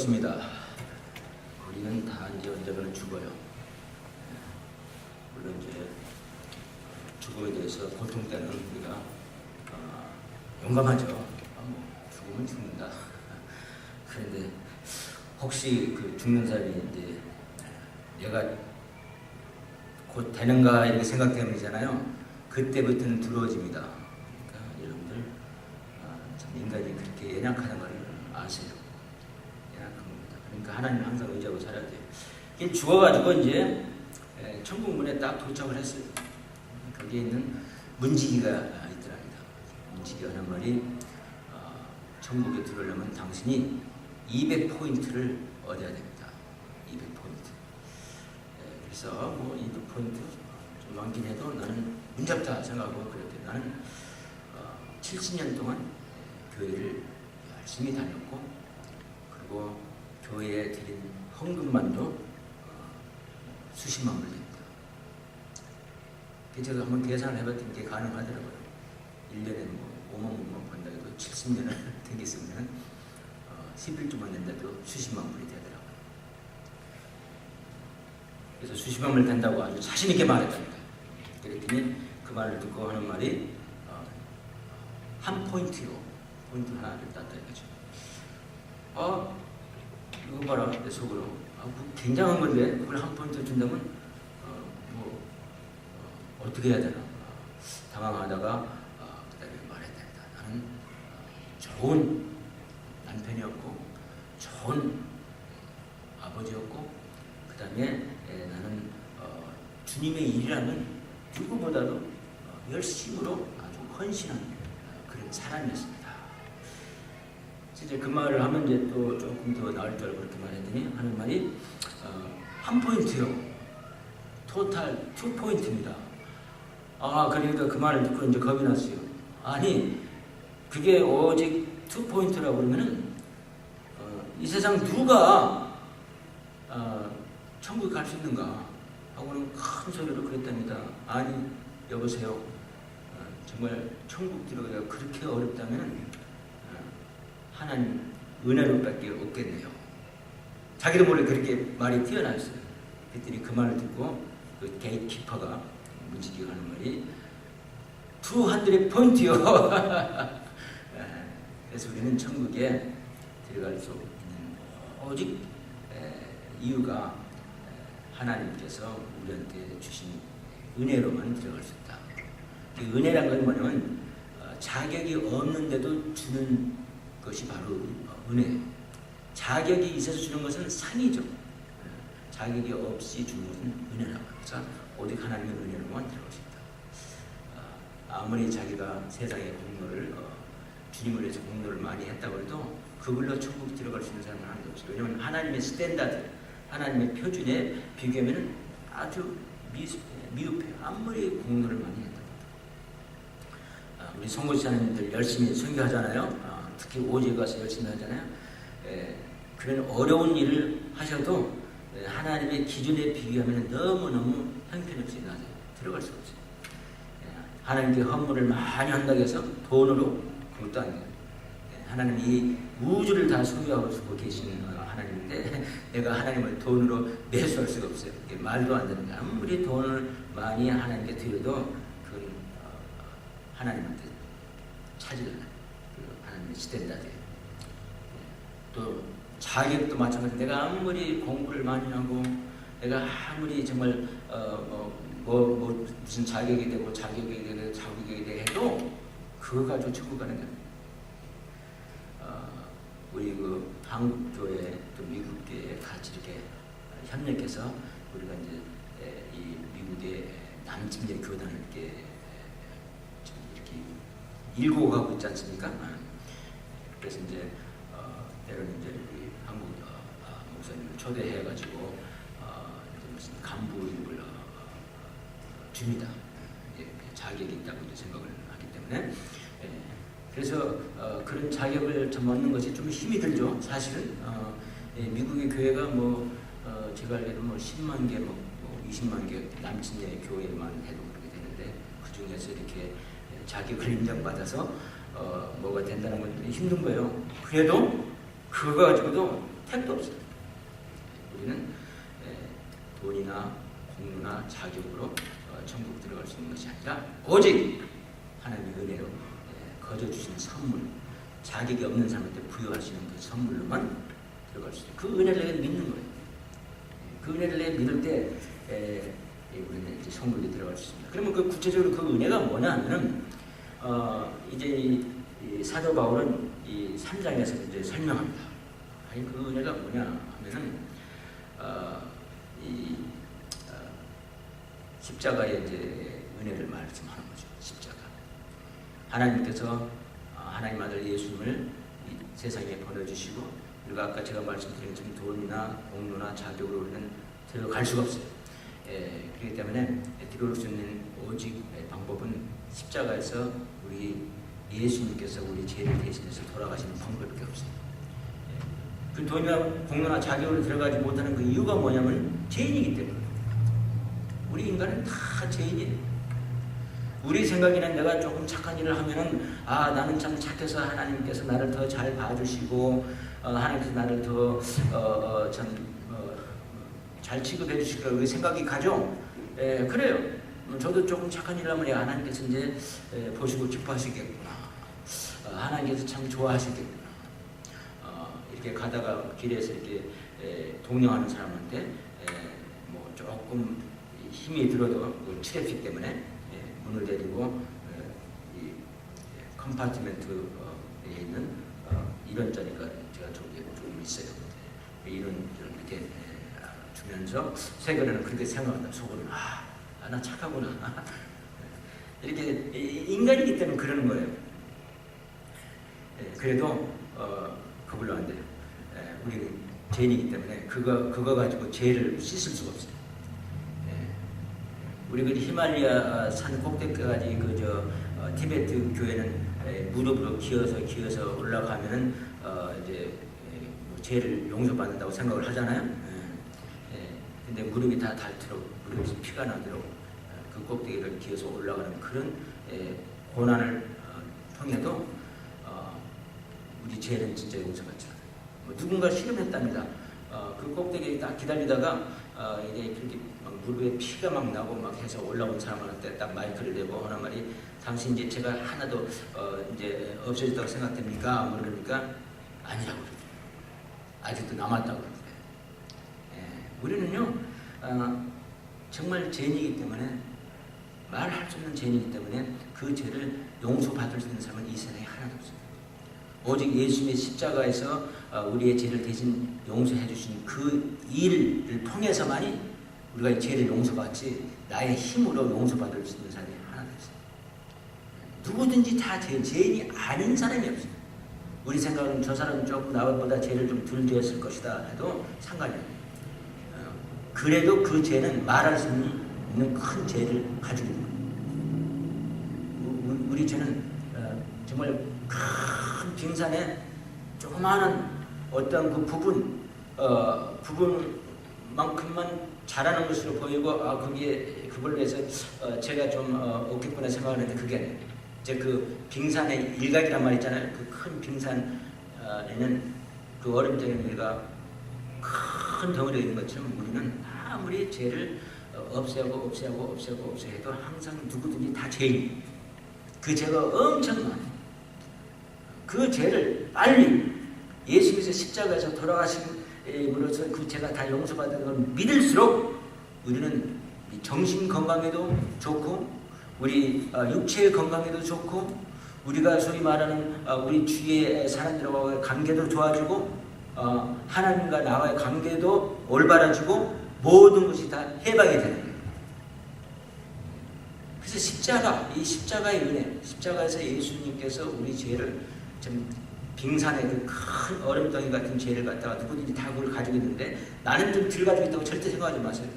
없습니다. 우리는 다 이제 언젠가는 죽어요. 물론 이제 죽음에 대해서 보통 때는 우리가 용감하죠. 죽으면 죽는다. 그런데 혹시 그 죽는 사람이 이제 얘가 곧 되는가 이렇게 생각되잖아요. 그때부터는 두려워집니다. 그러니까 여러분들 참 인간이 그렇게 연약하다는 걸 아세요. 연약한 겁니다. 그러니까 하나님 항상 의지하고 살아야 돼요. 이게 죽어가지고 이제 천국 문에 딱 도착을 했어요. 거기에 있는 문지기가 있더랍니다. 문지기가 하는 말이 천국에 들어오려면 당신이 200포인트를 얻어야 됩니다. 200포인트. 그래서 뭐 200포인트 좀 많긴 해도 나는 문잡다 생각하고 그랬대요. 나는 70년 동안 교회를 열심히 다녔고, 그리고 교회에 드린 헌금만도 수십만 불 됩니다. 제가 한번 계산을 해봤더니 게 가능하더라고요. 1년에 뭐 5만 불만 번다 해도 70년을 되겠으면 11주만 낸다도 수십만 불이 되더라고요. 그래서 수십만 불 된다고 아주 자신있게 말했답니다. 그랬더니 그 말을 듣고 하는 말이 한 포인트요. 포인트 하나를 땄다 이거죠. 이거 봐라. 내 속으로. 굉장한 건데 그걸 한 포인트 준다면 어떻게 해야 되나. 당황하다가 그다음에 말했답니다. 나는 좋은 남편이었고 좋은 아버지였고, 그 다음에 나는 주님의 일이라는 누구보다도 열심으로 아주 헌신한 그런 사람이었습니다. 이제 그 말을 하면 이제 또 조금 더 나을 줄 알고 그렇게 말했더니 하는 말이 한 포인트요. 토탈 2포인트입니다. 그러니까 그 말을 듣고 이제 겁이 났어요. 아니, 그게 오직 2포인트라고 그러면은 이 세상 누가 천국에 갈 수 있는가 하고는 큰 소리로 그랬답니다. 아니, 여보세요. 정말 천국 들어가기가 그렇게 어렵다면 하나님 은혜로밖에 없겠네요. 자기도 모르게 그렇게 말이 튀어나왔어요. 그랬더니 그 말을 듣고 그 게이트키퍼가 문지기가 하는 말이 200포인트요. 그래서 우리는 천국에 들어갈 수 있는 오직 이유가 하나님께서 우리한테 주신 은혜로만 들어갈 수 있다. 그 은혜란 건 뭐냐면 자격이 없는데도 주는 것이 바로 은혜예요. 자격이 있어서 주는 것은 상이죠. 자격이 없이 주는 것은 은혜라고 합니다. 오직 하나님의 은혜로만 들어갈 수 있다. 아무리 자기가 세상의 공로를 주님을 위해서 공로를 많이 했다고 해도 그걸로 천국 들어갈 수 있는 사람은 하나도 없어요. 왜냐하면 하나님의 스탠다드, 하나님의 표준에 비교하면 아주 미흡해요. 아무리 공로를 많이 했다고 해도. 우리 선교사님들 열심히 선교하잖아요. 특히 오지에 가서 열심히 하잖아요. 그런 어려운 일을 하셔도 하나님의 기준에 비교하면 너무너무 형편없이 낮아요. 들어갈 수가 없어요. 하나님께 헌물을 많이 한다고 해서 돈으로 그것도 아니에요. 하나님이 이 우주를 다 소유하고 쓰고 계시는 하나님인데 내가 하나님을 돈으로 매수할 수가 없어요. 말도 안 되는 거예요. 아무리 돈을 많이 하나님께 드려도 그건 하나님한테 차지를 해요. 하나님의 스탠다드예요. 또 자격도 마찬가지로 내가 아무리 공부를 많이 하고 내가 아무리 정말 무슨 자격이 되고 자격이 되고 해도 그거 가지고 천국 가는 거예요. 우리 그 한국 교회 또 미국 교회 같이 이렇게 협력해서 우리가 이제 이 미국의 남침제 교단을 이렇게 일고 가고 있지 않습니까? 그래서 이제 때로는 이제 우리 한국 목사님을 초대해가지고 무슨 간부임을 줍니다. 자격이 있다고 이제 생각을 하기 때문에. 그래서 그런 자격을 좀 얻는 것이 좀 힘이 들죠. 사실은 미국의 교회가 제가 알기로 10만 개, 20만 개 남친의 교회만 해도 그렇게 되는데 그 중에서 이렇게 자격을 인정받아서 뭐가 된다는 건 힘든 거예요. 그래도 그거 가지고도 택도 없어요. 우리는 돈이나 공로나 자격으로 천국 들어갈 수 있는 것이 아니라 오직 하나님의 은혜로 거저 주시는 선물, 자격이 없는 사람한테 부여하시는 그 선물로만 들어갈 수 있어요. 그 은혜를 내가 믿는 거예요. 그 은혜를 내가 믿을 때 우리는 이제 천국에 들어갈 수 있습니다. 그러면 그 구체적으로 그 은혜가 뭐냐 하면은 이제 이 사도 바울은 이 3장에서 이제 설명합니다. 아니 그 은혜가 뭐냐 하면은 십자가의 이제 은혜를 말씀하는 거죠. 십자가. 하나님께서 하나님 아들 예수님을 이 세상에 보내주시고, 그리고 아까 제가 말씀드린 것처럼 돈이나 공로나 자격으로 우리는 들어갈 수가 없어요. 그렇기 때문에 들어올 수 있는 오직 방법은 십자가에서 우리 예수님께서 우리 죄를 대신해서 돌아가시는 방법밖에 없어요. 그 돈이나 공로나 자격으로 들어가지 못하는 그 이유가 뭐냐면 죄인이기 때문에. 우리 인간은 다 죄인이에요. 우리 생각에는 내가 조금 착한 일을 하면은 나는 참 착해서 하나님께서 나를 더 잘 봐주시고 하나님께서 나를 더 잘 취급해 주실 거라고 생각이 가죠. 그래요. 저도 조금 착한 일을 하면 하나님께서 이제 보시고 기뻐하시겠구나. 하나님께서 참 좋아하시겠구나. 이렇게 가다가 길에서 이렇게 동행하는 사람한테 뭐 조금 힘이 들어도 그 트래픽 때문에 문을 내리고 이 컴파트먼트에 있는 이런 자리가 제가 저기 좀 있어요. 이런 이렇게 주면서 세계는 그렇게 생각한다. 속으로는 나 착하구나. 이렇게 인간이기 때문에 그러는 거예요. 그래도 그걸로 안 돼요. 우리는 죄인이기 때문에 그거 가지고 죄를 씻을 수가 없어요. 우리 그 히말리아 산 꼭대기까지 티베트 교회는 무릎으로 기어서 올라가면은 이제 죄를 용서받는다고 생각을 하잖아요. 근데 무릎이 다 닳도록 무릎에서 피가 나도록 그 꼭대기를 기어서 올라가는 그런 고난을 통해도 우리 죄는 진짜 용서받지 않아요. 누군가 실험했답니다. 그 꼭대기에 딱 기다리다가 이제 그렇게 막 무릎에 피가 막 나고 막 해서 올라온 사람한테 딱 마이크를 대고 하는 말이, 당신 이제 제가 하나도 이제 없어졌다고 생각됩니까? 그러니까 아니라고 그러더라고요. 아직도 남았다고 그러더라고요. 우리는요 정말 죄인이기 때문에, 말할 수 없는 죄인이기 때문에 그 죄를 용서받을 수 있는 사람은 이 세상에 하나도 없습니다. 오직 예수님의 십자가에서 우리의 죄를 대신 용서해 주신 그 일을 통해서만이 우리가 이 죄를 용서받지, 나의 힘으로 용서받을 수 있는 사람이 하나도 없어요. 누구든지 다 죄인이 아닌 사람이 없어요. 우리 생각은 저 사람은 조금 나보다 죄를 좀 덜 되었을 것이다 해도 상관이 없어요. 그래도 그 죄는 말할 수 없는 큰 죄를 가지고 있는 거예요. 우리 죄는 정말 큰 빙산에 조그마한 어떤 그 부분만큼만 자라는 것으로 보이고, 거기에 그걸로 해서 제가 좀 없겠구나 생각하는데, 그게 이제 그 빙산의 일각이란 말 있잖아요. 그 큰 빙산에는 그 얼음덩이가 큰 덩어리가 있는 것처럼, 우리는 아무리 죄를 없애고 해도 항상 누구든지 다 죄인. 그 죄가 엄청 많아요. 그 죄를 빨리 예수님께서 십자가에서 돌아가심으로써 그 죄가 다 용서받는 걸 믿을수록 우리는 정신 건강에도 좋고, 우리 육체의 건강에도 좋고, 우리가 소위 말하는 우리 주위의 사람들과의 관계도 좋아지고, 하나님과 나와의 관계도 올바라지고, 모든 것이 다 해방이 되는 거예요. 그래서 이 십자가의 은혜, 십자가에서 예수님께서 우리 죄를 좀 빙산의 그 큰 얼음덩이 같은 죄를 갖다가 누구든지 다 그걸 가지고 있는데, 나는 좀 덜 가지고 있다고 절대 생각하지 마세요.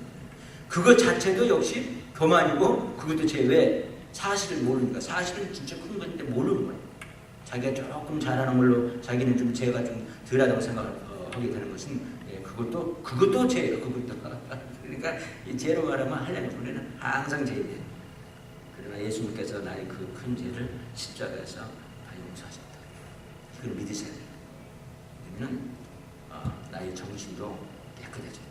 그것 자체도 역시 교만이고, 그것도 죄. 왜? 사실을 모르니까. 사실은 진짜 큰 건데 모르는 거예요. 자기가 조금 잘하는 걸로 자기는 좀 죄가 좀 덜하다고 생각하게 되는 것은, 그것도 죄예요. 그것도. 그러니까 이 죄로 말하면 하려면 우리는 항상 죄예요. 그러나 예수님께서 나의 그 큰 죄를 십자가에서 다 용서하셨다. 이걸 믿으셔야 돼요. 그러면 나의 나의 정신도 깨끗해져요.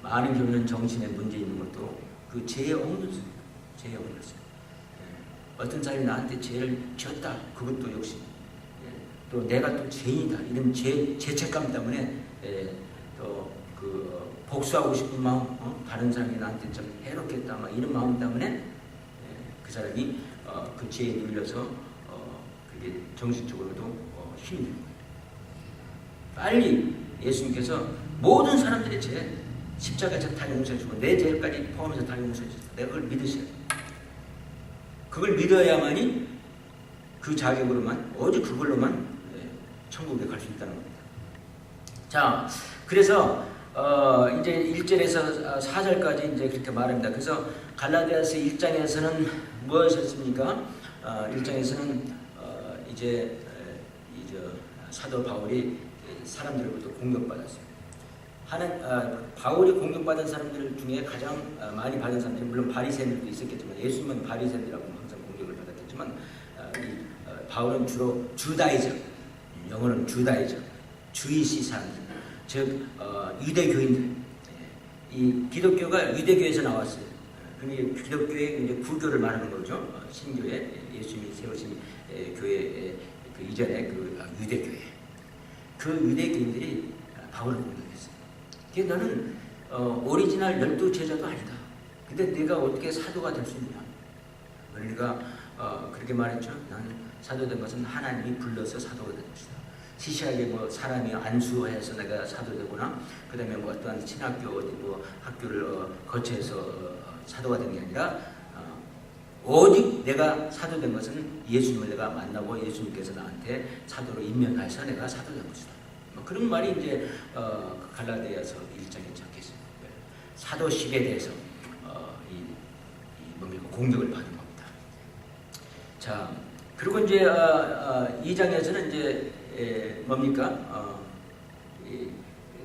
많은 경우는 정신에 문제 있는 것도 그 죄의 억눌습니다. 죄의 억눌습니다. 어떤 사람이 나한테 죄를 지었다. 그것도 역시 또 내가 또 죄인이다. 이런 죄책감 때문에 또 그 복수하고 싶은 마음, 다른 사람이 나한테 좀 해롭겠다. 막 이런 마음 때문에 그 사람이 그 죄에 눌려서 그게 정신적으로도 힘이 드는 거예요. 빨리 예수님께서 모든 사람들의 죄 십자가에서 다 용서해주고 내 죄까지 포함해서 다 용서해주고 내가 그걸 믿으셔야 돼요. 그걸 믿어야만이 그 자격으로만 오직 그걸로만 천국에 갈 수 있다는 겁니다. 자, 그래서 이제 1절에서 4절까지 이제 그렇게 말합니다. 그래서 갈라디아서 1장에서는 무엇이었습니까? 1장에서는 이제 사도 바울이 사람들로부터 공격받았어요. 바울이 공격받은 사람들 중에 가장 많이 받은 사람들이 물론 바리새인들도 있었겠지만 예수님은 바리새인이라고 항상 공격을 받았겠지만 바울은 주로 주다이저, 영어는 주다이저, 주이시 사람들, 즉 유대교인들. 이 기독교가 유대교에서 나왔어요. 그게 기독교의 이제 구교를 말하는 거죠. 신교회, 예수님이 세우신 교회 그 이전에 그 유대교회. 그 유대교인들이 바울을 공격했어요. 그게 너는 오리지널 12제자도 아니다. 근데 네가 어떻게 사도가 될 수 있냐? 그러니까 그렇게 말했죠. 나는 사도된 것은 하나님이 불러서 사도가 된 것이다. 시시하게 뭐 사람이 안수해서 내가 사도되거나 그 다음에 뭐 어떠한 신학교 어디 뭐 학교를 거쳐서 사도가 된 게 아니라 오직 내가 사도된 것은 예수님을 내가 만나고 예수님께서 나한테 사도로 임명하셔서 내가 사도된 것이다. 뭐 그런 말이 이제 갈라디아서 1장에 적혀 있습니다. 사도십에 대해서 공격을 받은 겁니다. 자, 그리고 이제 2장에서는 이제 뭡니까?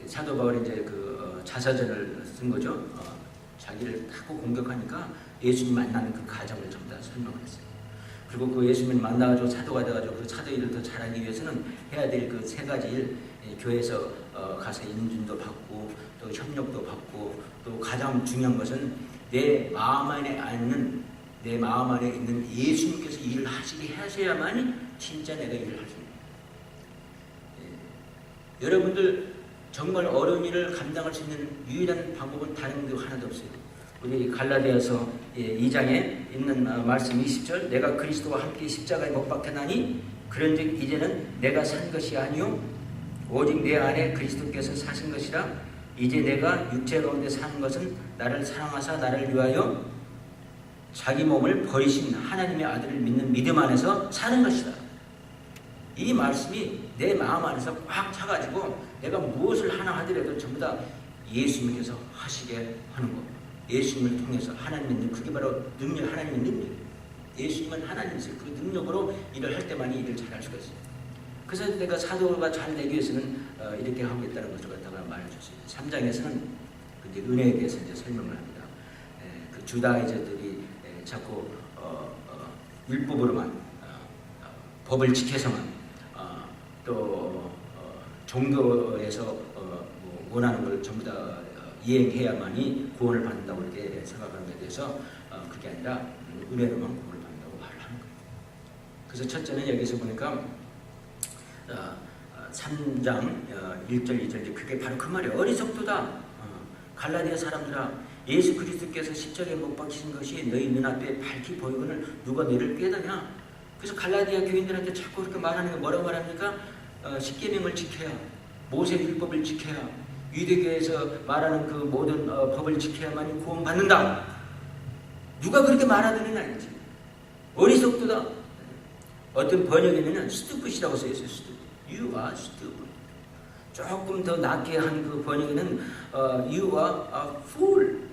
사도 바울이 이제 그 자서전을 쓴 거죠. 자기를 타고 공격하니까 예수님 만나는 그 과정을 전부 다 설명을 했어요. 그리고 그 예수님을 만나가지고 사도가 돼가지고 그 사도 일을 더 잘하기 위해서는 해야 될 그 세 가지 일, 교회에서 가서 인준도 받고 또 협력도 받고 또 가장 중요한 것은 내 마음 안에 있는 예수님께서 일을 하시게 하셔야만이 진짜 내가 일을 할 수 있는. 여러분들 정말 어려운 일을 감당할 수 있는 유일한 방법은 다른 게 하나도 없어요. 우리 갈라디아서 2장에 있는 말씀 20절, 내가 그리스도와 함께 십자가에 못 박혀나니 그런즉 이제는 내가 산 것이 아니요 오직 내 안에 그리스도께서 사신 것이라. 이제 내가 육체 가운데 사는 것은 나를 사랑하사 나를 위하여 자기 몸을 버리신 하나님의 아들을 믿는 믿음 안에서 사는 것이다. 이 말씀이 내 마음 안에서 꽉 차가지고 내가 무엇을 하나 하더라도 전부 다 예수님께서 하시게 하는 것. 예수님을 통해서 하나님 믿는, 그게 바로 능력, 하나님의 능력. 예수님은 하나님이세요. 그 능력으로 일을 할 때만이 일을 잘할 수가 있어요. 그래서 내가 사도가 잘 되기 위해서는 이렇게 하겠다는 것을 갖다가 말해줬어요. 3장에서는 이제 은혜에 대해서 이제 설명을 합니다. 그 주다이저들이 자꾸 율법으로만 법을 지켜서만 또 종교에서 원하는 걸 전부 다 이행해야만이 구원을 받는다고 이렇게 생각하는 것에 대해서 그게 아니라 은혜로만 구원을 받는다고 말을 하는 거예요. 그래서 첫째는 여기서 보니까 3장 1절 2절 그게 바로 그 말이에요. 어리석도다. 갈라디아 사람들아, 예수 그리스도께서 십자가에 못 박히신 것이 너희 눈앞에 밝히 보이거늘 누가 너희를 깨닫냐. 그래서 갈라디아 교인들한테 자꾸 그렇게 말하는 게 뭐라고 말합니까? 십계명을 지켜야, 모세 율법을 지켜야, 유대교에서 말하는 그 모든 법을 지켜야만이 구원받는다. 누가 그렇게 말하더니 아니지. 어리석도다. 어떤 번역에는 stupid이라고 써있어요. stupid. You are stupid. 조금 더 낮게 한 그 번역에는 You are a fool.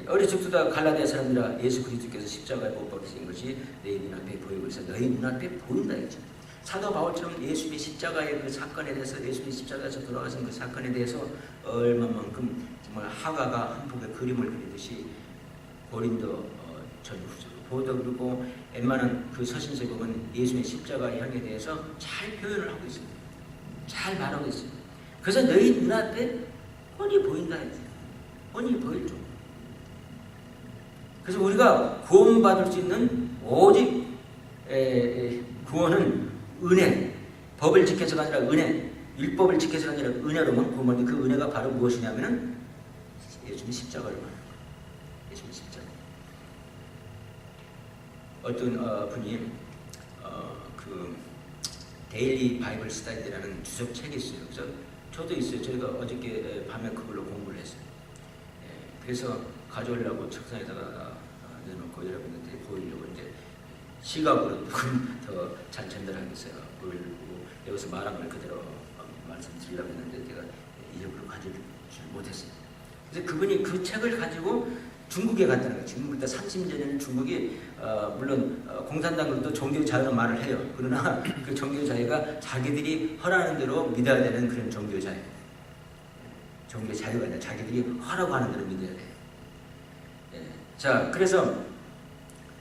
어리석도다. 갈라디아 사람들아, 예수 그리스도께서 십자가에 못 박히신 것이 너희 눈앞에 보이고 있어. 너희 눈앞에 보인다 했지. 사도 바울처럼 예수님의 십자가의 그 사건에 대해서, 예수님이 십자가에서 돌아가신 그 사건에 대해서 얼마만큼 정말 화가가 한 폭의 그림을 그리듯이 고린도 전후적으로 보도 그리고 웬만한 그 서신서에 보면 예수의 십자가 향에 대해서 잘 표현을 하고 있습니다. 잘 말하고 있습니다. 그래서 너희 눈앞에 뻔히 보인다 했어요. 뻔히 보일 정도. 그래서 우리가 구원받을 수 있는 오직 구원은 은혜, 법을 지켜서가 아니라 은혜, 율법을 지켜서가 아니라 은혜로만 구원받는 그 은혜가 바로 무엇이냐면은 예수님 십자가를 말하는 거예요. 예수님 십자가. 어떤 분이 그 데일리 바이블 스타디라는 주석 책이 있어요. 그래서 저도 있어요. 저희가 어저께 밤에 그걸로 공부를 했어요. 그래서 가져오려고 책상에다가 내놓고 여러분들한테 보이려고 이제 시각으로 더 잘 전달하겠어요. 보이려고 여기서 말한 걸 그대로 말씀드리려고 했는데 제가 이력으로 가져줄 못했어요. 그래서 그분이 그 책을 가지고 중국에 갔다는 거예요. 지금 그때 30년 전에는 중국이 물론 공산당으로도 종교 자유는 말을 해요. 그러나 그 종교 자유가 자기들이 허락하는 대로 믿어야 되는 그런 종교 자유. 종교 자유가 아니라 자기들이 허락하는 대로 믿어야 돼요. 자, 그래서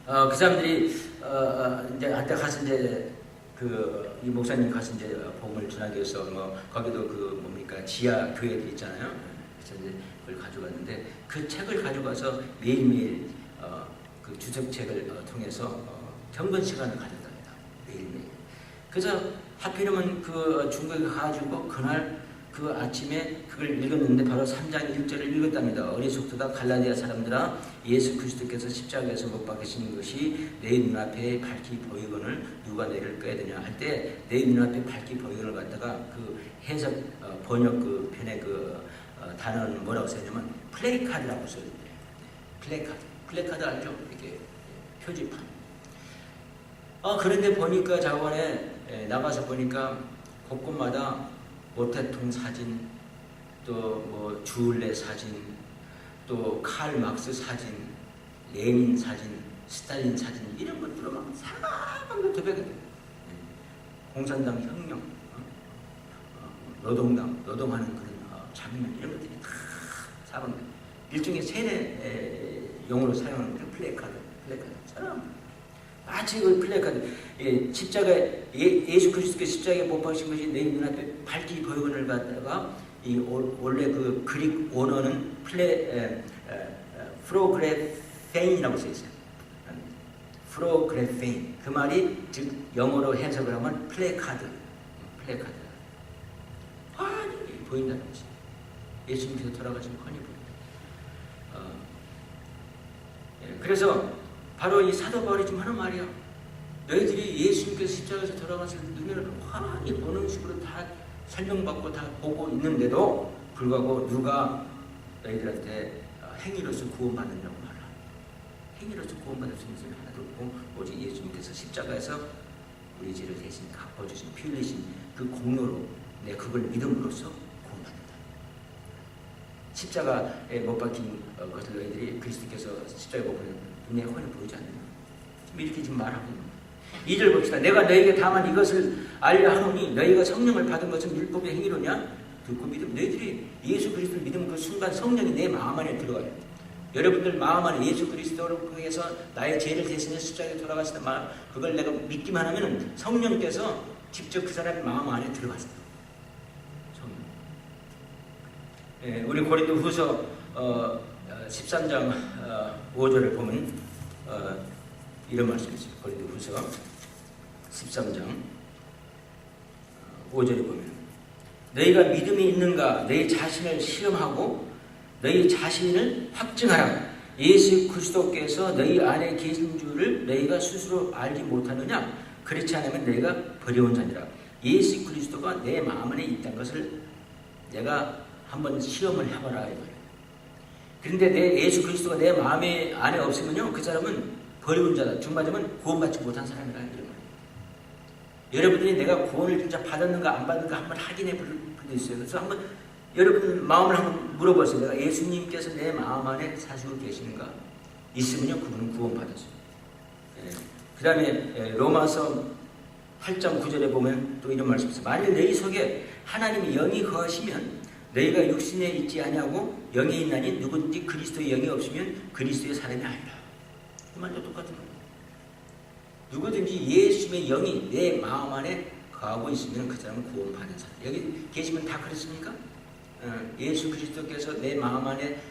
그 사람들이 이제 한때 가서 이제 이 목사님 가서 이제 복음을 전하기 위해서 뭐 거기도 그 뭡니까 지하 교회들 있잖아요. 그래서 이제 그걸 가져갔는데 그 책을 가져가서 매일매일 그 주석책을 통해서 경건 시간을 가졌답니다. 매일매일. 그래서 하필이면 그 중국에 가가지고 그날 그 아침에 그걸 읽었는데 바로 3장 1절을 읽었답니다. 어리석도다 갈라디아 사람들아 예수 그리스도께서 십자가에서 못 박히신 것이 내 눈앞에 밝히 보이거늘 누가 너희를 꾀드냐 할 때 내 눈앞에 밝히 보이거늘 갖다가 그 해석 번역 그 편의 그 단어는 뭐라고 써냐면 플레이카드라고 써있대요. 플레이카드 알죠? 이렇게 표지판. 그런데 보니까 자원에 나가서 보니까 곳곳마다 모태통 사진, 또 뭐 주울레 사진, 또 칼 막스 사진, 레닌 사진, 스탈린 사진 이런 것들로 막 사방으로 도배가 돼요. 공산당 혁명, 노동하는 그런 장면 이런 것들이 다 사방으로 일종의 세뇌 용어로 사용하는 거예요. 플래카드. 사람. 마치 그 플래카드, 십자가에 예수 그리스도께서 십자가에 못 박히신 것이 내 눈앞에 밝히 보이거늘 갖다가 원래 그 그릭 원어는 프로그래페인이라고 써 있어요. 프로그래페인 그 말이 즉 영어로 해석을 하면 플래카드. 보인다는 것이 예수님께서 돌아가신 뻔히 보인다. 그래서 바로 이 사도 바울이 지금 하는 말이야. 너희들이 예수님께서 십자가에서 돌아가실 눈을 환히 보는 식으로 다 설명받고 다 보고 있는데도 불구하고 누가 너희들한테 행위로서 구원받는다고 말하라. 행위로서 구원받을 수 있는 사람이 하나도 없고 오직 예수님께서 십자가에서 우리 죄를 대신 갚아주신 피 흘리신 그 공로로 내 그걸 믿음으로써 구원받는다. 십자가에 못 박힌 것을 너희들이 그리스도께서 십자가에 못 박힌 눈에 훤히 보이지 않느냐. 이렇게 지금 말하고 있는 거예요. 2절 봅시다. 내가 너희에게 다만 이것을 알려 하노니 너희가 성령을 받은 것은 율법의 행위로냐? 듣고 믿음. 너희들이 예수 그리스도를 믿으면 그 순간 성령이 내 마음 안에 들어가요. 여러분들 마음 안에 예수 그리스도를 통해서 나의 죄를 대신해 십자가에 돌아가시는 마음, 그걸 내가 믿기만 하면 성령께서 직접 그 사람의 마음 안에 들어가세요. 우리 고린도 후서 13장 5절을 보면 이런 말씀이 있어요. 고린도 후서 13장 5절에 보면 너희가 믿음이 있는가 너희 자신을 시험하고 너희 자신을 확증하라. 예수 그리스도께서 너희 안에 계신 줄을 너희가 스스로 알지 못하느냐? 그렇지 않으면 너희가 버려온 자니라. 예수 그리스도가 내 마음 안에 있다는 것을 내가 한번 시험을 해봐라. 그런데 내 예수 그리스도가 내 마음에 안에 없으면요, 그 사람은 버려온 자다. 중마자면 구원받지 못한 사람이라 이런 말이에요. 여러분들이 내가 구원을 진짜 받았는가 안 받았는가 한번 확인해 볼 필요도 있어요. 그래서 한번 여러분 마음을 한번 물어보세요. 내가 예수님께서 내 마음 안에 사시고 계시는가? 있으면요, 그분은 구원받았어요. 그 다음에 로마서 8장 9절에 보면 또 이런 말씀이 있어요. 만일 너희 속에 하나님의 영이 거하시면 너희가 육신에 있지 아니하고 영에 있나니 누구든지 그리스도의 영이 없으면 그리스도의 사람이 아니라. 그 말도 똑같은 거예요. 누구든지 예수님의 영이 내 마음 안에 거하고 있으면 그 사람은 구원받은 사람. 여기 계시면 다 그렇습니까? 예수 그리스도께서 내 마음 안에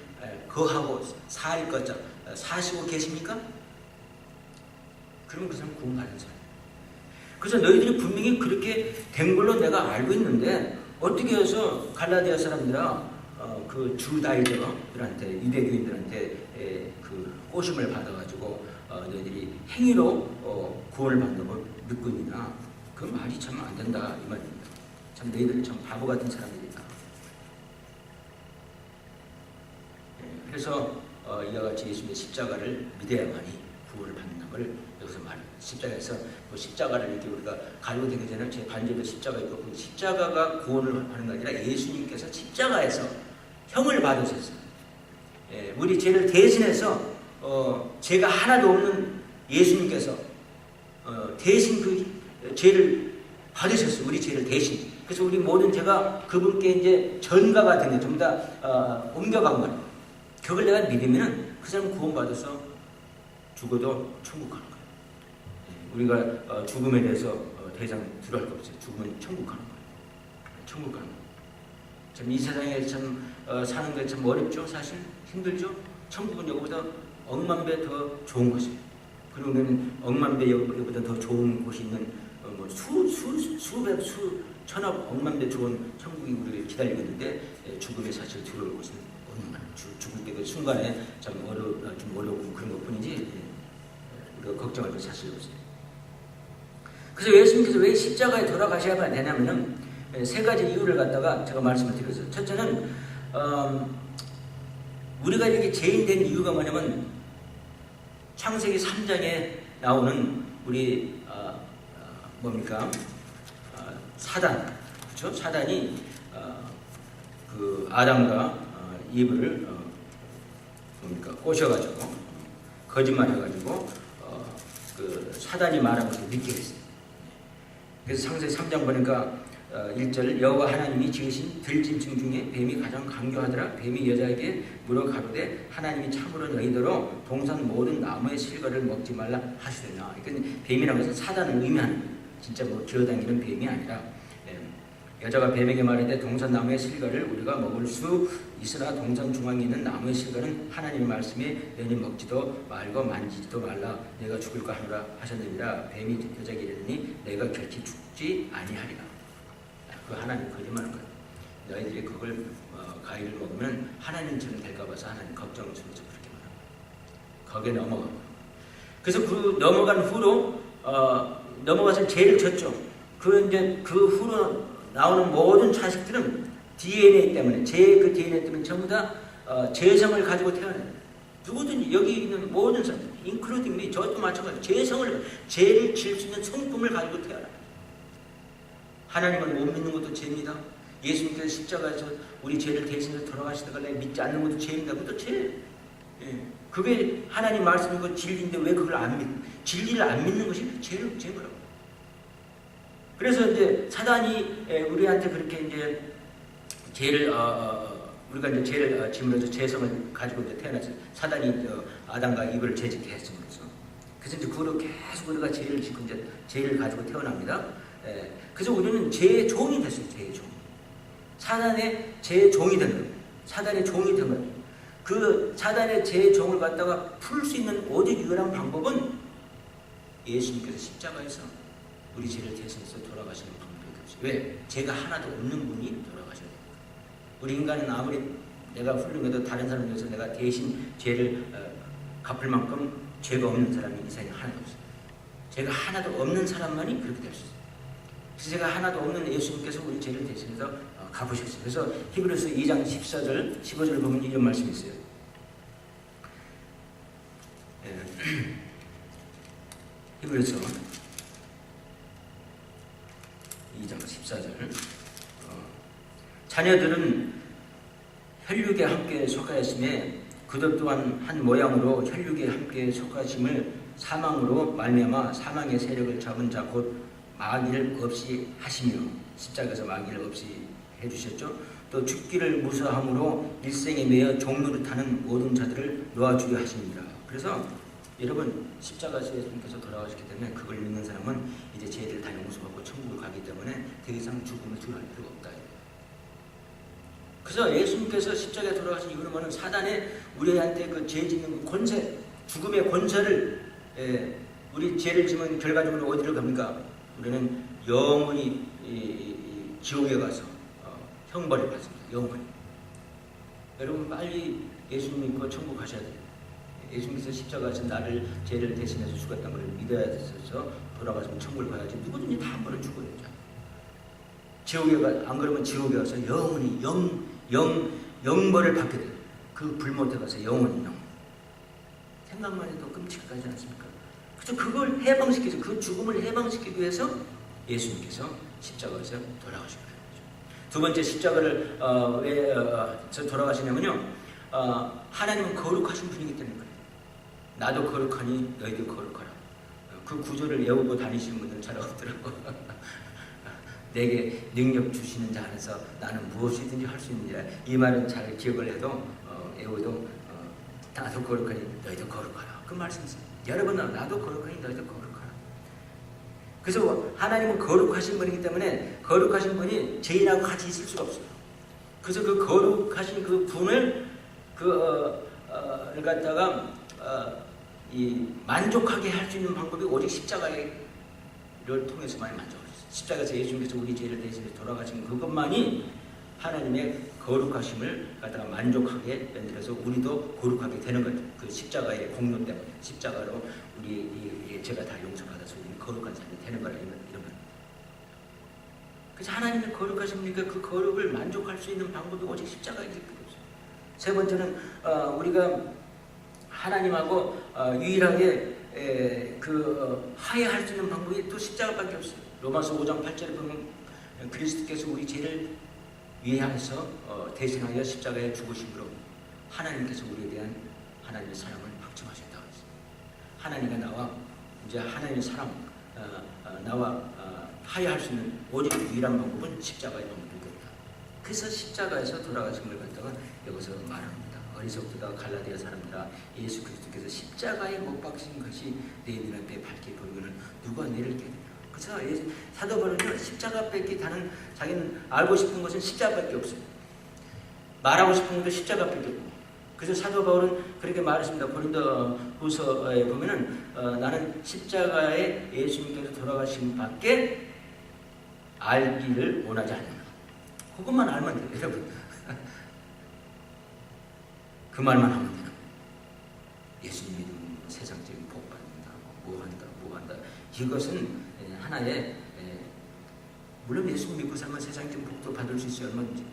거하고 살 것자 사시고 계십니까? 그러면 그 사람은 구원받은 사람. 그래서 너희들이 분명히 그렇게 된 걸로 내가 알고 있는데 어떻게 해서 갈라디아 사람들아 그 주다이들한테 유대교인들한테 그 꼬심을 받아가지고 너희들이 행위로 구원을 받는 걸 믿고 있느냐? 그 말이 참 안 된다 이 말입니다. 참 너희들 참 바보 같은 사람들이다. 그래서 이와 같이 예수님의 십자가를 믿어야만이 구원을 받는 걸 여기서 말합니다. 십자가에서 뭐 십자가를 이렇게 우리가 가지고 되기 전에 제 반지에도 십자가 있고 그 십자가가 구원을 하는 게 아니라 예수님께서 십자가에서 형을 받으셨어요. 우리 죄를 대신해서 죄가 하나도 없는 예수님께서 대신 그 죄를 받으셨어요. 우리 죄를 대신. 그래서 우리 모든 죄가 그분께 이제 전가가 된 게 전부 다 옮겨간 거예요. 그걸 내가 믿으면은 그 사람 구원받아서 죽어도 천국 가는 거예요. 우리가 죽음에 대해서 더 이상 두려울 거 없어요. 죽으면 천국 가는 거예요. 천국 가는 거예요. 참 이 세상에 참 사는 게 참 어렵죠. 사실 힘들죠. 천국은 여기보다 억만 배 더 좋은 곳이에요. 그리고 우리는 억만 배 여기보다 더 좋은 곳이 있는 뭐 수백 수천억 억만 배 좋은 천국이 우리를 기다리고 있는데 죽음에 사실 두려울 곳은 없는 거예요. 죽을 때 그 순간에 좀 어렵고 그런 것뿐이지 우리가 걱정할 건 사실 없어요. 그래서 예수님께서 왜 십자가에 돌아가셔야 되냐면은 세 가지 이유를 갖다가 제가 말씀을 드렸어요. 첫째는 우리가 이렇게 죄인 된 이유가 뭐냐면 창세기 3장에 나오는 우리 뭡니까? 사단, 그렇죠? 사단이 그 아담과 이브를 뭡니까? 꼬셔가지고 거짓말해가지고 그 사단이 말한 것을 믿게 했어요. 그래서 창세기 3장 보니까 1절 여호와 하나님이 지으신 들짐승 중에 뱀이 가장 강교하더라. 뱀이 여자에게 물어 가로되 하나님이 참으로 너희더러 동산 모든 나무의 실과를 먹지 말라 하시더냐. 그러니까 뱀이라는 것은 사단을 의미하는 거예요. 진짜 뭐 기어다니는 뱀이 아니라 여자가 뱀에게 말하되 동산 나무의 실과를 우리가 먹을 수 있으나 동산 중앙에 있는 나무의 실과는 하나님의 말씀에 너희 먹지도 말고 만지지도 말라 내가 죽을까 하노라 하셨느니라. 뱀이 여자에게 이르니 내가 곁이 죽지 아니하리라. 그 하나님 거짓말하는 거예요. 너희들이 그걸 과일을 먹으면 하나님처럼 될까 봐서 하나님 걱정스러워서 그렇게 말합니다. 거기에 넘어가고 그래서 그 넘어간 후로 넘어가서 죄를 졌죠. 그 후로 나오는 모든 자식들은 DNA 때문에 그 DNA 때문에 전부 다 죄성을 가지고 태어나요. 누구든지 여기 있는 모든 사람, 인클루딩 미 저도 마찬가지 죄를 질 수 있는 성품을 가지고 태어나요. 하나님을 못 믿는 것도 죄입니다. 예수님께서 십자가에서 우리 죄를 대신해서 돌아가시다가 내가 믿지 않는 것도 죄입니다. 그것도 죄. 그게 하나님 말씀이고 진리인데 왜 그걸 안 믿는? 진리를 안 믿는 것이 죄거라고. 그래서 이제 사단이 우리한테 그렇게 이제 죄를 우리가 이제 죄를 지으면서 죄성을 가지고 이제 태어났어요. 사단이 아담과 이브를 죄짓게 했으면서. 그래서 이제 그거로 계속 우리가 죄를 짓고 이제 죄를 가지고 태어납니다. 그래서 우리는 죄의 종이 됐어요. 죄의 종. 사단의 죄의 종이 된 거예요. 사단의 종이 된 거예요. 그 사단의 죄의 종을 갖다가 풀 수 있는 오직 유일한 방법은 예수님께서 십자가에서 우리 죄를 대신해서 돌아가시는 방법이 되죠. 왜? 죄가 하나도 없는 분이 돌아가셔야 됩니다. 우리 인간은 아무리 내가 훌륭해도 다른 사람에 대해서 내가 대신 죄를 갚을 만큼 죄가 없는 사람이 이 세상에 하나도 없어요. 죄가 하나도 없는 사람만이 그렇게 될 수 있어요. 그래서 죄가 하나도 없는 예수님께서 우리 죄를 대신해서 갚으셨어요. 그래서 히브리서 2장 14절, 15절 보면 이런 말씀이 있어요. 히브리서 2장 14절 자녀들은 혈육에 함께 속하였음에 그들 또한 한 모양으로 혈육에 함께 속하심을 사망으로 말미암아 사망의 세력을 잡은 자 곧 마귀를 없이 하시며 십자가에서 마귀를 없이 해주셨죠. 또 죽기를 무서함으로 일생에 매여 종노릇하는 모든 자들을 놓아주려 하십니다. 그래서 여러분 십자가에서 예수님께서 돌아가셨기 때문에 그걸 믿는 사람은 이제 죄를 다 용서받고 천국을 가기 때문에 더 이상 죽음을 두려워할 필요가 없다. 그래서 예수님께서 십자가에 돌아가신 이유는 뭐는 사단의 우리한테 그 죄 짓는 권세, 죽음의 권세를 우리 죄를 지면 결과적으로 어디로 갑니까? 우리는 영원히 지옥에 가서 형벌을 받습니다. 영원히. 여러분 빨리 예수님 믿고 천국 가셔야 돼요. 예수님께서 십자가에서 나를 죄를 대신해서 죽었다는 걸 믿어야 돼서 돌아가시면 천국을 가야지. 누구든지 다 한 번은 죽어야 되죠. 지옥에 가, 안 그러면 지옥에 가서 영원히 영벌을 받게 돼요. 그 불못에 가서 영원히 생각만 해도 끔찍하지 않습니까? 그래서 그걸 해방시키죠. 그 죽음을 해방시키기 위해서 예수님께서 십자가에서 돌아가신 거예요. 두 번째 십자가를 왜 돌아가시냐면요. 하나님은 거룩하신 분이기 때문에 그래요. 나도 거룩하니 너희도 거룩하라. 그 구절을 외우고 다니시는 분들 잘 없더라고. 내게 능력 주시는 자 안에서 나는 무엇이든지 할 수 있느니라. 이 말은 잘 기억을 해도 외워도 나도 거룩하니 너희도 거룩하라. 그 말씀이세요. 여러분 나도 거룩하니 너희도 거룩하라. 그래서 하나님은 거룩하신 분이기 때문에 거룩하신 분이 죄인하고 같이 있을 수가 없어요. 그래서 그 거룩하신 그 분을 갖다가 만족하게 할 수 있는 방법이 오직 십자가를 통해서만 만족할 수 있어요. 십자가에서 예수님께서 우리 죄를 대신해 돌아가신 그것만이 하나님의 거룩하심을 갖다가 만족하게 만들어서 우리도 거룩하게 되는 거죠. 그 십자가의 공로 때문에 십자가로 우리 죄가 다 용서받아서 우리는 거룩한 사람이 되는 거라 이런 거. 그래서 하나님의 거룩하십니까? 그 거룩을 만족할 수 있는 방법이 오직 십자가일 뿐 없어요. 세 번째는 우리가 하나님하고 유일하게 화해할 수 있는 방법이 또 십자가밖에 없어요. 로마서 5장 8절에 보면 그리스도께서 우리 죄를 위하여서 대신하여 십자가에 죽으심으로 하나님께서 우리에 대한 하나님의 사랑을 확증하셨다고 했습니다. 하나님과 나와 이제 하나님의 사랑 나와 화해할 수 있는 오직 유일한 방법은 십자가의 방법입니다. 그래서 십자가에서 돌아가신 걸 갖다가 여기서 말합니다. 어리석다 갈라디아 사람들아 예수 그리스도께서 십자가에 못 박힌 것이 내 눈앞에 밝게 보이면 누가 너를 깨느냐. 그래서 사도 바울은 십자가밖에 다른 자기는 알고 싶은 것은 십자가밖에 없어요. 말하고 싶은 것도 십자가밖에 없고. 그래서 사도 바울은 그렇게 말했습니다. 고린도후서에 보면은 나는 십자가에 예수님께서 돌아가신 밖에 알기를 원하지 않는다. 그것만 알면 돼요, 여러분. 그 말만 하면 돼요. 예수님 믿으면 세상적인 복 받는다, 뭐 한다. 이것은 하나의 물론 예수님 믿고 살면 세상적인 복도 받을 수 있어요. 얼마든지.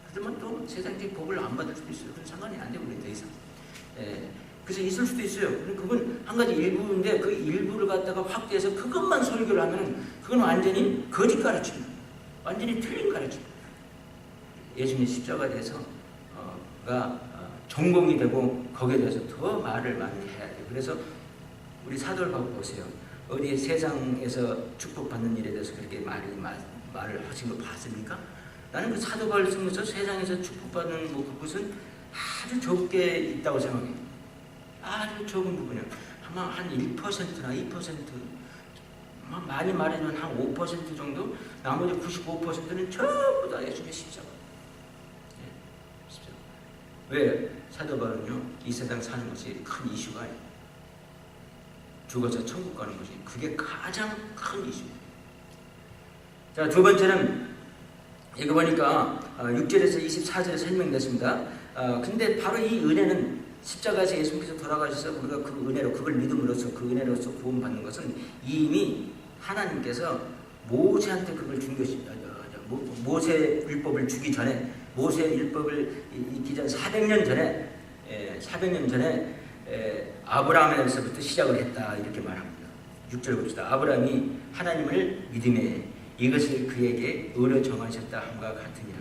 하지만 또 세상적인 복을 안 받을 수도 있어요. 그건 상관이 안 돼요. 우리 더 이상. 그래서 있을 수도 있어요. 그건 한 가지 일부인데 그 일부를 갖다가 확대해서 그것만 설교를 하면 그건 완전히 거짓 가르침이에요. 완전히 틀린 가르침. 예수님의 십자가에 대해서 전공이 되고 거기에 대해서 더 말을 많이 해야 돼요. 그래서 우리 사도를 보세요. 어디 세상에서 축복받는 일에 대해서 그렇게 말을 하신 거 봤습니까? 나는 그 사도 바울 쓰면서 세상에서 축복받는 그것은 아주 적게 있다고 생각해요. 아주 적은 부분이에요. 아마 한 1%나 2%, 많이 말하면 한 5% 정도, 나머지 95%는 전부 다 예수님의 십자가. 십자가. 왜? 사도 바울은요, 이 세상 사는 것이 큰 이슈가 아니에요. 죽어서 천국 가는 것이 그게 가장 큰 이슈예요. 자, 두 번째는 이거 보니까 6절에서 24절에 설명됐습니다. 근데 바로 이 은혜는 십자가에서 예수님께서 돌아가셔서 우리가 그 은혜로 그걸 믿음으로써 그 은혜로서 구원받는 것은 이미 하나님께서 모세한테 그걸 준 것입니다. 모세 율법을 주기 전에 모세 율법을 있기 전 400년 전에 아브라함에서부터 시작을 했다 이렇게 말합니다. 6절 봅시다. 아브라함이 하나님을 믿음에 이것을 그에게 의로 정하셨다 함과 같으니라.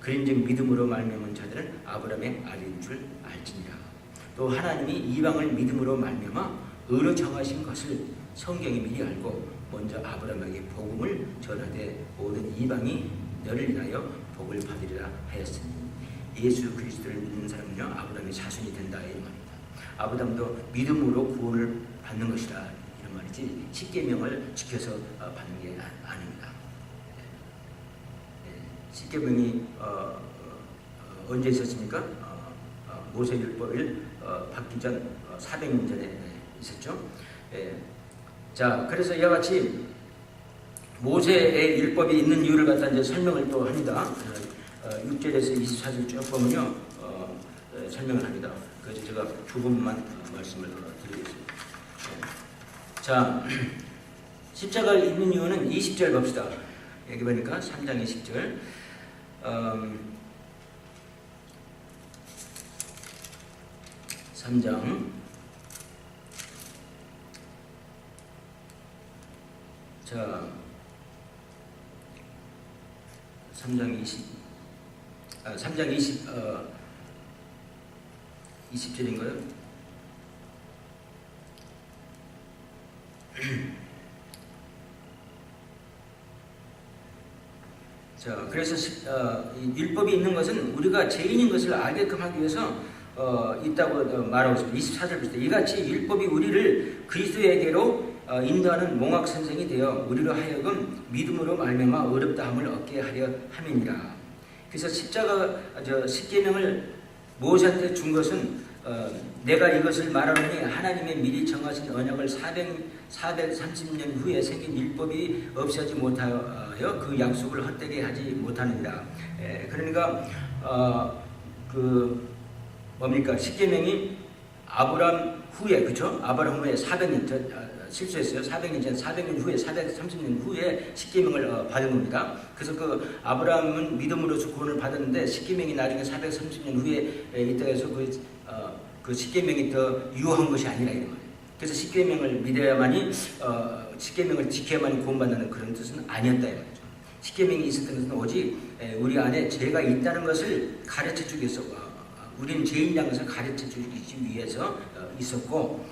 그런즉 믿음으로 말미암은 자들은 아브라함의 아들인 줄 알지니라. 또 하나님이 이방을 믿음으로 말미암아 의로 정하신 것을 성경이 미리 알고 먼저 아브라함에게 복음을 전하되 모든 이방이 너를 인하여 복을 받으리라 하였으니 예수 그리스도를 믿는 사람은요 아브라함의 자손이 된다 이 말입니다. 아브라함도 믿음으로 구원을 받는 것이다 이런 말이지 십계명을 지켜서 받는 게 아닙니다. 십계명이 언제 있었습니까? 모세율법을 받기 전 400년 전에 있었죠. 자, 그래서 이와 같이 모세의 율법이 있는 이유를 갖다 이제 설명을 또 합니다. 6절에서 24절 쭉 보면요, 설명을 합니다. 그래서 제가 두 부분만 말씀을 드리겠습니다. 자, 십자가 있는 이유는 20절 봅시다. 여기 보니까 3장 20절. 3장. 자, 3장 20절인가요? 자, 그래서 율법이 있는 것은 우리가 죄인인 것을 알게끔 하기 위해서 있다고 말하고 있습니다. 24절부터 이같이 율법이 우리를 그리스도에게로 인도하는 몽학선생이 되어 우리로 하여금 믿음으로 말미암아 어렵다함을 얻게 하려 함이니라. 그래서 십계명을 모세한테 준 것은 내가 이것을 말하노니 하나님의 미리 정하신 언약을 430년 후에 생긴 율법이 없어지지 못하여 그 약속을 헛되게 하지 못하느니라. 그러니까 뭡니까? 십계명이 아브라함 후에, 그렇죠? 아브라함 후에 400년 실수했어요. 400년 전, 400년 후에, 430년 후에 십계명을 받은 겁니다. 그래서 그 아브라함은 믿음으로서 구원을 받았는데 십계명이 나중에 430년 후에 있다고 해서 그 십계명이 더 유효한 것이 아니라 이런 말이에요. 그래서 십계명을 믿어야만이 십계명을 지켜야만이 구원받는 그런 뜻은 아니었다 이 말이죠. 십계명이 있었던 것은 오직 우리 안에 죄가 있다는 것을 가르쳐 주기 위해서 우리는 죄인이라는 것을 가르쳐 주기 위해서 있었고,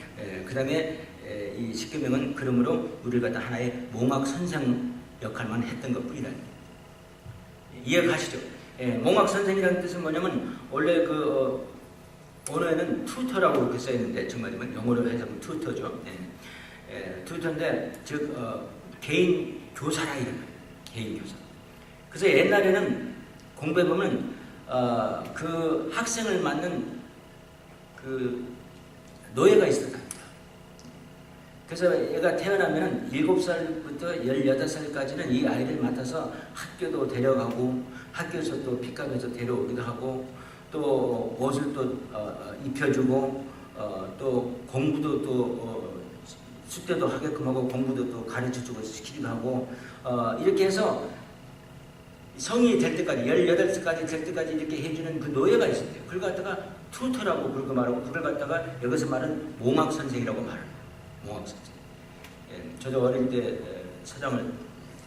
그 다음에 이 십계명은 그러므로 우리를 갖다 하나의 몽학선생 역할만 했던 것뿐이다. 이해가시죠? 몽학선생이라는 뜻은 뭐냐면 원래 그 언어에는 튜터라고 이렇게 써있는데 정말이면 영어로 해서 튜터죠. 튜터인데 즉 개인 교사라 이런 거예요. 개인 교사. 그래서 옛날에는 공부해 보면 그 학생을 맡는 그 노예가 있었다. 그래서 얘가 태어나면 7살부터 18살까지는 이 아이를 맡아서 학교도 데려가고 학교에서 또 픽업해서 데려오기도 하고 또 옷을 또 입혀주고 또 공부도 또 숙제도 하게끔 하고 공부도 또 가르쳐주고 시키기도 하고 이렇게 해서 성인이 될 때까지 18살까지 될 때까지 이렇게 해주는 그 노예가 있었대요. 그걸 갖다가 튜터라고 그렇게 말하고 그걸 갖다가 여기서 말하는 몽학선생이라고 말합니다. 몽학선생. 저도 어릴 때 사장을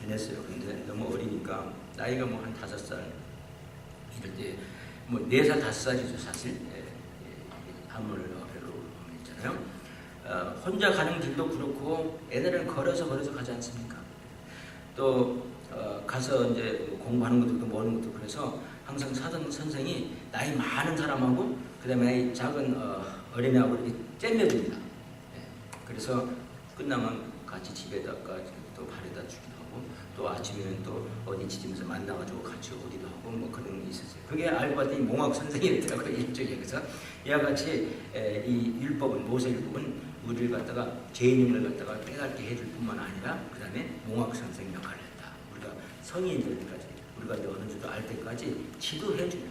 지냈어요. 근데 너무 어리니까 나이가 뭐 한 5살 이럴 때 뭐 4살 5살이죠 사실. 한물 별로 있잖아요. 혼자 가는 길도 그렇고 애들은 걸어서 가지 않습니까? 또 가서 이제 공부하는 것도 모르는 것도 그래서 항상 사전 선생이 나이 많은 사람하고 그다음에 작은 어린애하고 이렇게 잼매줍니다. 그래서 끝나면 같이 집에다가 또 바래다 주기도 하고 또 아침에는 또 어디 지점에서 만나가지고 같이 오기도 하고 뭐 그런 게 있었어요. 그게 알고 봤더니 몽학 선생이었더라고요. 일종의. 그래서 이와 같이 이 율법은 모세율법은 우리를 갖다가 죄인임을 갖다가 깨닫게 해줄 뿐만 아니라 그 다음에 몽학 선생 역할을 했다. 우리가 성인이 될 때까지 우리가 어느 정도 알 때까지 지도해주는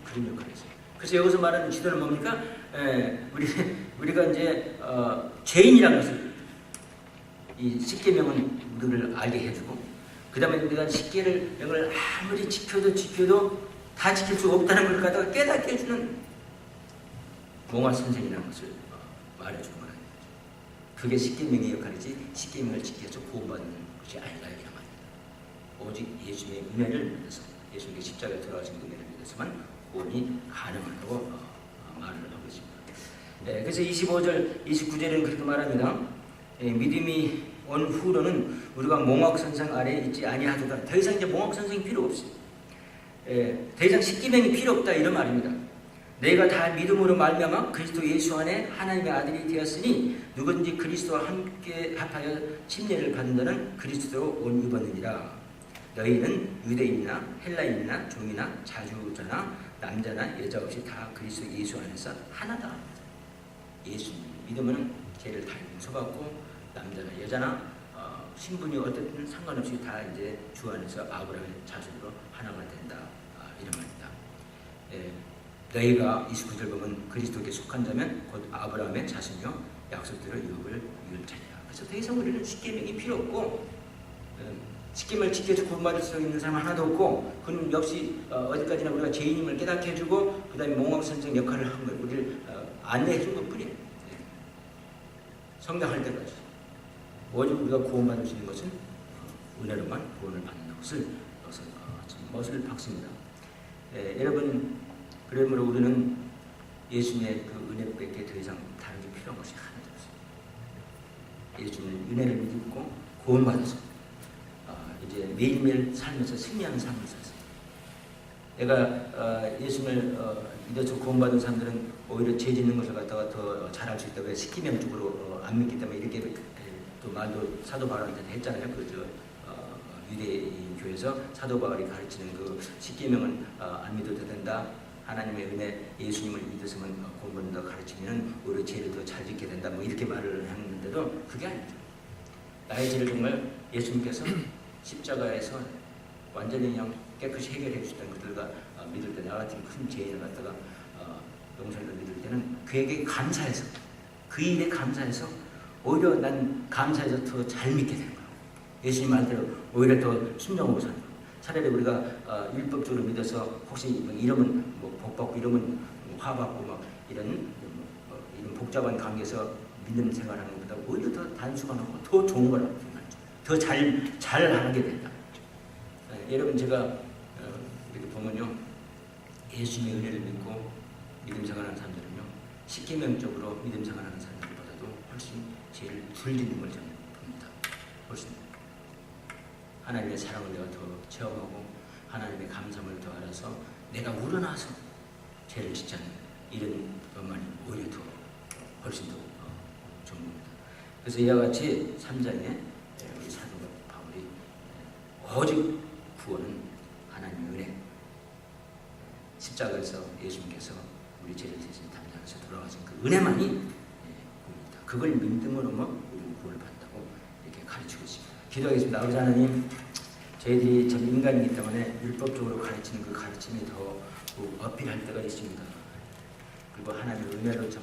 그런 역할을 했어요. 그래서 여기서 말하는 지도는 뭡니까? 우리가 이제 죄인이라는 것을 이 십계명은 우리를 알게 해주고 그 다음에 우리가 십계명을 아무리 지켜도 다 지킬 수 없다는 걸 갖다가 깨닫게 해주는 몽학 선생이라는 것을 말해주는 거예요. 그게 십계명의 역할이지 십계명을 지켜서 구원받는 것이 아니라 이란 말입니다. 오직 예수님의 은혜를 믿어서 예수님의 십자가에 들어가신 은혜를 믿어서만 구원이 가능하다고 말을 하고 있습니다. 그래서 25절, 29절에는 그렇게 말합니다. 믿음이 온 후로는 우리가 몽학선생 아래에 있지 아니하도다. 더 이상 이제 몽학선생이 필요 없어요. 더 이상 십계명이 필요 없다 이런 말입니다. 너희가 다 믿음으로 말미암아 그리스도 예수 안에 하나님의 아들이 되었으니 누구든지 그리스도와 함께 합하여 침례를 받은 자는 그리스도로 옷 입었느니라. 너희는 유대인이나 헬라인이나 종이나 자주자나 남자나 여자 없이 다 그리스도 예수 안에서 하나다. 예수 믿으면 죄를 다 용서받고 남자나 여자나 신분이 어떻든 상관없이 다 이제 주 안에서 아브라함의 자손으로 하나가 된다. 이런 말입니다. 너희가 29절 보면 그리스도께 속한 자면 곧 아브라함의 자손이요 약속대로 유업을 이을 자리라. 그래서 더 이상 우리는 십계명이 필요 없고 십계명을 지켜서 구원받을 수 있는 사람 하나도 없고 그는 역시 어디까지나 우리가 죄인임을 깨닫게 해주고 그 다음에 몽황선생 역할을 한 걸 우리를 안내해 준 것뿐이에요. 성장할 때까지 오직 우리가 구원받을 수 있는 것은 은혜로만 구원을 받는 것을 멋을 박습니다. 여러분 그러므로 우리는 예수님의 그 은혜밖에 더 이상 다른 게 필요한 것이 하나도 없어요. 예수님의 은혜를 믿고 구원받아서 이제 매일매일 살면서 승리하는 삶을 살았어요. 내가 예수님을 믿어서 구원받은 사람들은 오히려 죄 짓는 것을 갖다가 더 잘할 수 있다고 십계명적으로 안 믿기 때문에 이렇게 또 말도 사도 바울한테 했잖아요. 유대인 교회에서 사도 바울이 가르치는 그 십계명은 안 믿어도 된다. 하나님의 은혜 예수님을 믿었으면 구원받는다 가르치면 오히려 죄를 더 잘 짓게 된다. 뭐 이렇게 말을 했는데도 그게 아니죠. 나의 죄를 정말 예수님께서 십자가에서 완전히 그냥 깨끗이 해결해 주셨던 것들과 믿을 때 나 같은 큰 죄인을 갖다가 용서를 믿을 때는 그에게 감사해서 그 일에 감사해서 오히려 난 감사해서 더 잘 믿게 되는 거예요. 예수님 말대로 오히려 더 순종하고 사는 거예요. 차라리 우리가 율법적으로 믿어서 혹시 이러면 뭐 복받고 이러면 화받고 막 이런 복잡한 관계에서 믿음 생활하는 것보다 오히려 더 단순하고 더 좋은 거라고 생각하죠. 더 잘하게 된다. 여러분 제가 이렇게 보면요, 예수님의 은혜를 믿고 믿음 생활하는 사람들은요, 십계명적으로 믿음 생활하는 사람들보다도 훨씬 죄를 덜 짓는 걸 저는 봅니다. 훨씬 하나님의 사랑을 내가 더 체험하고 하나님의 감사함을 더 알아서 내가 우러나서 죄를 짓지 않는 이런 것만이 오히려 더 훨씬 더 좋은 겁니다. 그래서 이와 같이 3장에 우리 사도 바울이 오직 구원은 하나님의 은혜, 십자가에서 예수님께서 우리 죄를 대신 담당해서 돌아가신 그 은혜만이 구원이다. 그걸 믿음으로만 우리는 구원을 받는다고 이렇게 가르치고 있습니다. 기도하겠습니다. 아버지 하나님, 저희들이 참 인간이기 때문에 율법적으로 가르치는 그 가르침이 더 어필할 때가 있습니다. 그리고 하나님의 은혜로 참